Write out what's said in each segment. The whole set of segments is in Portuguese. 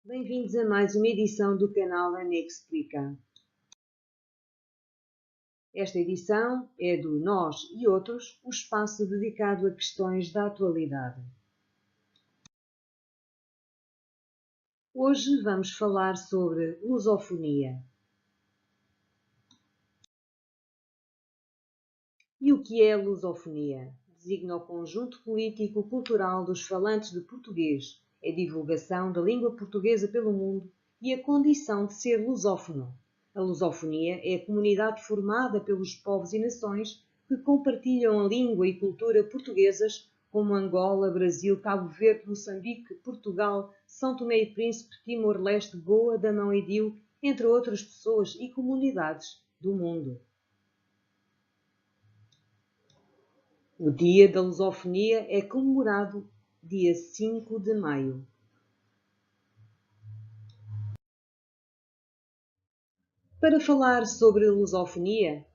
Bem-vindos a mais uma edição do canal Ana Explica. Esta edição é do Nós e Outros, o espaço dedicado a questões da atualidade. Hoje vamos falar sobre lusofonia. E o que é a lusofonia? Designa o conjunto político-cultural dos falantes de português, é divulgação da língua portuguesa pelo mundo e a condição de ser lusófono. A lusofonia é a comunidade formada pelos povos e nações que compartilham a língua e cultura portuguesas, como Angola, Brasil, Cabo Verde, Moçambique, Portugal, São Tomé e Príncipe, Timor-Leste, Goa, Damão e Diu, entre outras pessoas e comunidades do mundo. O Dia da Lusofonia é comemorado dia 5 de maio. Para falar sobre a lusofonia,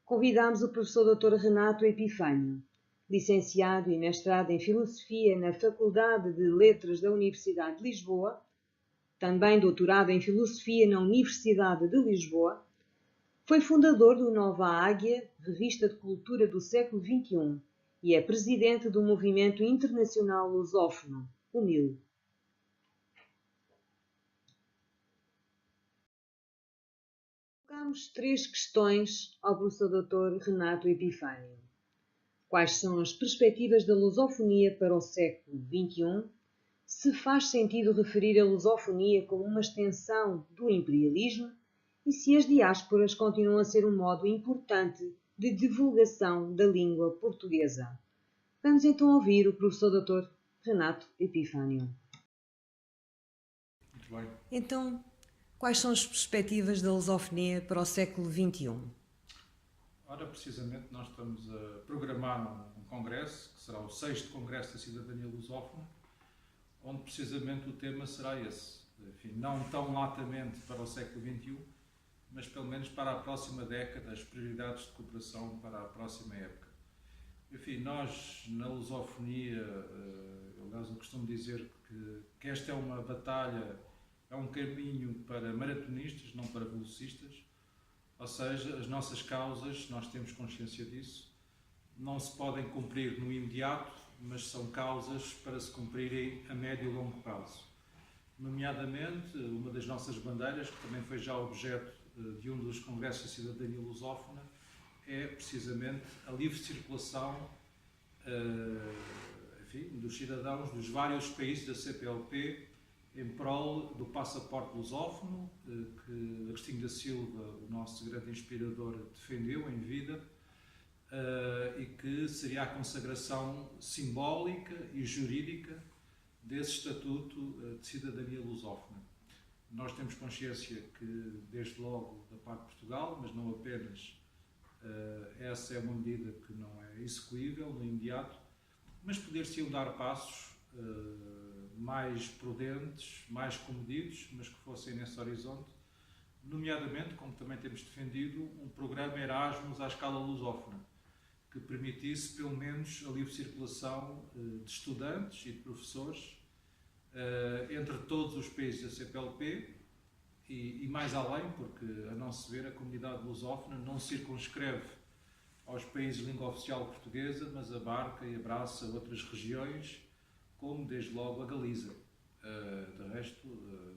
convidamos o professor Dr. Renato Epifânio, licenciado e mestrado em Filosofia na Faculdade de Letras da Universidade de Lisboa, também doutorado em Filosofia na Universidade de Lisboa. Foi fundador do Nova Águia, revista de cultura do século XXI, e é presidente do Movimento Internacional Lusófono, o MIL. Colocamos 3 questões ao professor Dr. Renato Epifânio. Quais são as perspectivas da lusofonia para o século XXI? Se faz sentido referir a lusofonia como uma extensão do imperialismo? E se as diásporas continuam a ser um modo importante de divulgação da língua portuguesa? Vamos então ouvir o professor Dr. Renato Epifânio. Muito bem. Então, quais são as perspectivas da lusofonia para o século XXI? Ora, precisamente, nós estamos a programar um congresso, que será o 6º Congresso da Cidadania Lusófona, onde precisamente o tema será esse. Enfim, não tão latamente para o século XXI, mas pelo menos para a próxima década, as prioridades de cooperação para a próxima época. Enfim, nós na lusofonia, aliás, eu costumo dizer que esta é uma batalha, é um caminho para maratonistas, não para velocistas. Ou seja, as nossas causas, nós temos consciência disso, não se podem cumprir no imediato, mas são causas para se cumprirem a médio e longo prazo. Nomeadamente, uma das nossas bandeiras, que também foi já objeto de um dos congressos da cidadania lusófona, é precisamente a livre circulação dos cidadãos dos vários países da CPLP em prol do passaporte lusófono, que Agostinho da Silva, o nosso grande inspirador, defendeu em vida, e que seria a consagração simbólica e jurídica desse estatuto de cidadania lusófona. Nós temos consciência que, desde logo, da parte de Portugal, mas não apenas, essa é uma medida que não é execuível no imediato, mas poder-se-iam dar passos mais prudentes, mais comedidos, mas que fossem nesse horizonte, nomeadamente, como também temos defendido, um programa Erasmus à escala lusófona, que permitisse pelo menos a livre circulação de estudantes e de professores entre todos os países da CPLP e mais além, porque, a não se ver, a comunidade lusófona não se circunscreve aos países de língua oficial portuguesa, mas abarca e abraça outras regiões, como desde logo a Galiza. De resto,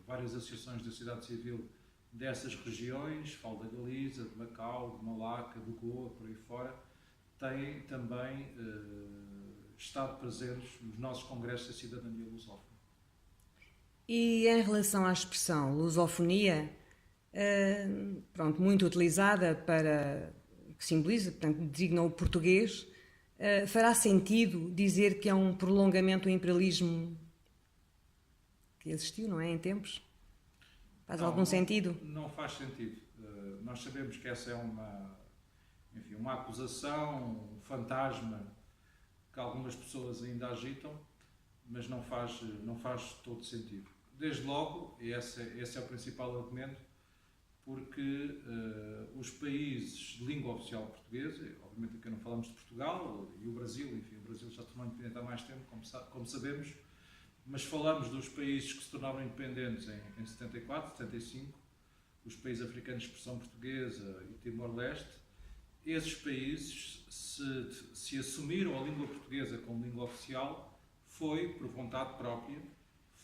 várias associações da sociedade civil dessas regiões, falo da Galiza, de Macau, de Malaca, de Goa, por aí fora, têm também estado presentes nos nossos congressos da cidadania lusófona. E em relação à expressão lusofonia, muito utilizada para que simboliza, portanto, designa o português, fará sentido dizer que é um prolongamento do imperialismo que existiu, não é, em tempos? Faz algum sentido? Não faz sentido. Nós sabemos que essa é uma acusação, um fantasma que algumas pessoas ainda agitam, mas não faz todo sentido. Desde logo, e esse é o principal argumento, porque os países de língua oficial portuguesa, obviamente aqui não falamos de Portugal e o Brasil, enfim, o Brasil já tornou independente há mais tempo, como sabemos, mas falamos dos países que se tornaram independentes em 74, 75, os países africanos de expressão portuguesa e Timor-Leste. Esses países, se assumiram a língua portuguesa como língua oficial, foi por vontade própria,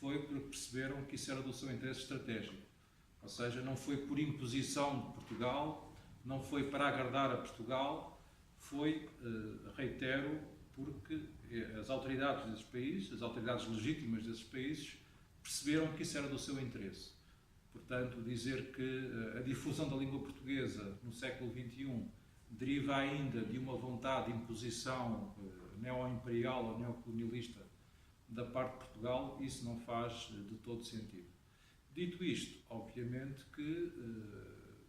foi porque perceberam que isso era do seu interesse estratégico. Ou seja, não foi por imposição de Portugal, não foi para agradar a Portugal, foi, reitero, porque as autoridades desses países, as autoridades legítimas desses países, perceberam que isso era do seu interesse. Portanto, dizer que a difusão da língua portuguesa no século XXI deriva ainda de uma vontade de imposição neo-imperial ou neocolonialista da parte de Portugal, isso não faz de todo sentido. Dito isto, obviamente que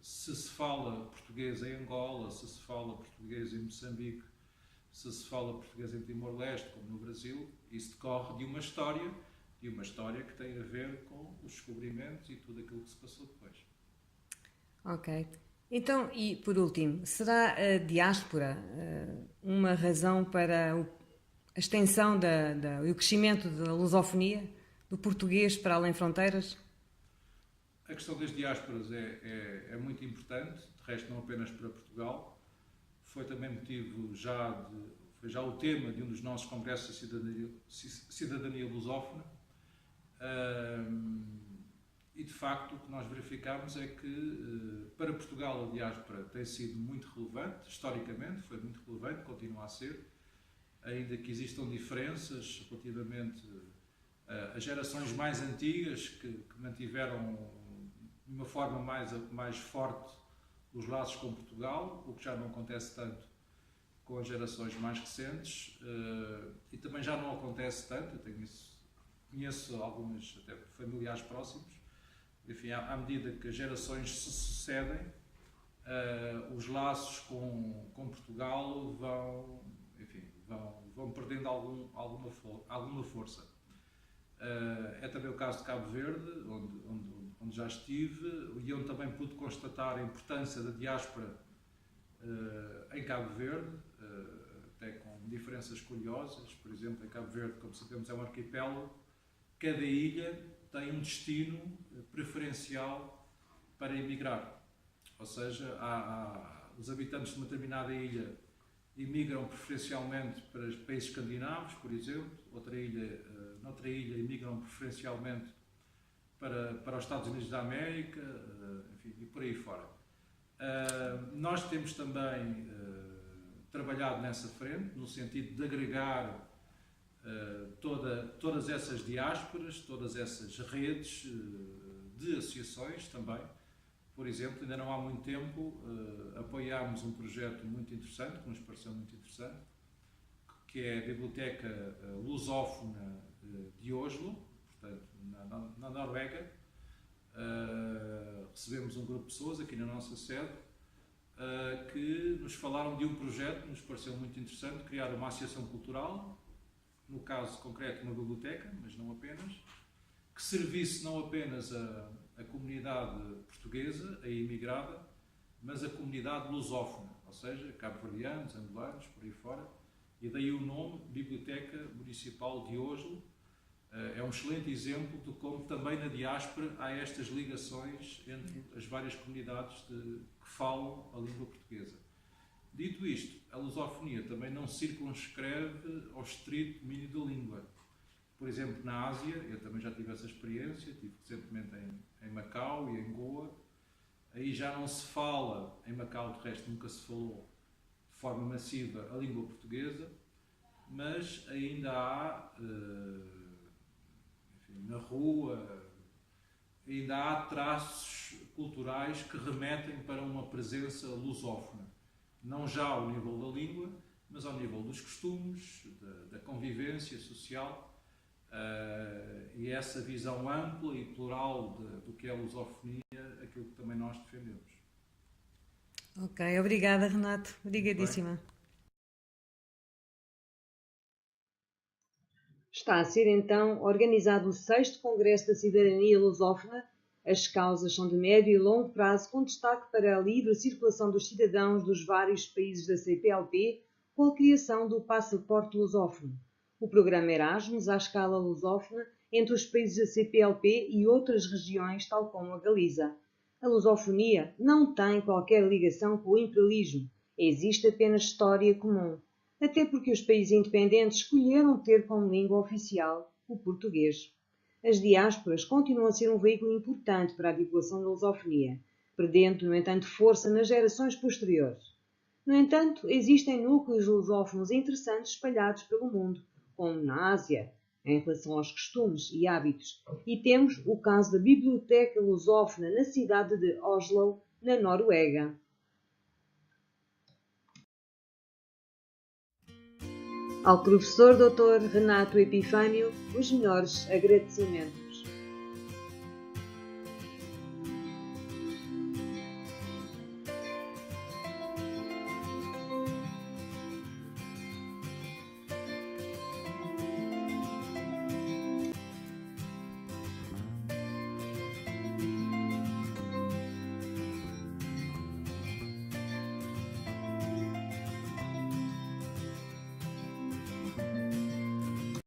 se fala português em Angola, se fala português em Moçambique, se fala português em Timor-Leste, como no Brasil, isso decorre de uma história que tem a ver com os descobrimentos e tudo aquilo que se passou depois. Ok. Então, e por último, será a diáspora uma razão para a extensão e o crescimento da lusofonia, do português para além fronteiras? A questão das diásporas é muito importante, de resto não apenas para Portugal. Foi também motivo foi já o tema de um dos nossos congressos de cidadania lusófona. E de facto o que nós verificamos é que para Portugal a diáspora tem sido muito relevante, historicamente foi muito relevante, continua a ser, ainda que existam diferenças relativamente a gerações mais antigas que mantiveram de uma forma mais forte os laços com Portugal, o que já não acontece tanto com as gerações mais recentes, e também já não acontece tanto, conheço algumas até familiares próximos, enfim, à medida que as gerações se sucedem, os laços com Portugal vão perdendo alguma força. É também o caso de Cabo Verde, onde já estive e onde também pude constatar a importância da diáspora em Cabo Verde, até com diferenças curiosas. Por exemplo, em Cabo Verde, como sabemos, é um arquipélago, cada ilha tem um destino preferencial para emigrar. Ou seja, os habitantes de uma determinada ilha emigram preferencialmente para os países escandinavos, por exemplo, noutra ilha emigram preferencialmente para os Estados Unidos da América, enfim, e por aí fora. Nós temos também trabalhado nessa frente, no sentido de agregar todas essas diásporas, todas essas redes de associações também. Por exemplo, ainda não há muito tempo apoiámos um projeto muito interessante, que nos pareceu muito interessante, que é a Biblioteca Lusófona de Oslo, portanto, na Noruega. Recebemos um grupo de pessoas aqui na nossa sede que nos falaram de um projeto que nos pareceu muito interessante, criar uma associação cultural, no caso concreto uma biblioteca, mas não apenas, que servisse não apenas a comunidade portuguesa, a imigrada, mas a comunidade lusófona, ou seja, cabo-verdianos, angolanos, por aí fora, e daí o nome Biblioteca Municipal de Oslo. É um excelente exemplo de como também na diáspora há estas ligações entre as várias comunidades que falam a língua portuguesa. Dito isto, a lusofonia também não circunscreve ao estrito domínio da língua. Por exemplo, na Ásia, eu também já tive essa experiência, estive recentemente em Macau e em Goa. Aí já não se fala, em Macau de resto nunca se falou de forma massiva a língua portuguesa, mas ainda há, enfim, na rua, ainda há traços culturais que remetem para uma presença lusófona. Não já ao nível da língua, mas ao nível dos costumes, da convivência social, e essa visão ampla e plural do que é a lusofonia, aquilo que também nós defendemos. Ok, obrigada, Renato. Obrigadíssima. Está a ser então organizado o 6º Congresso da Cidadania Lusófona. As causas são de médio e longo prazo, com destaque para a livre circulação dos cidadãos dos vários países da CPLP, com a criação do passaporte lusófono. O programa Erasmus, à escala lusófona, entre os países da CPLP e outras regiões, tal como a Galiza. A lusofonia não tem qualquer ligação com o imperialismo. Existe apenas história comum. Até porque os países independentes escolheram ter como língua oficial o português. As diásporas continuam a ser um veículo importante para a divulgação da lusofonia, perdendo, no entanto, força nas gerações posteriores. No entanto, existem núcleos lusófonos interessantes espalhados pelo mundo, como na Ásia, em relação aos costumes e hábitos, e temos o caso da Biblioteca Lusófona na cidade de Oslo, na Noruega. Ao professor Dr. Renato Epifânio, os melhores agradecimentos.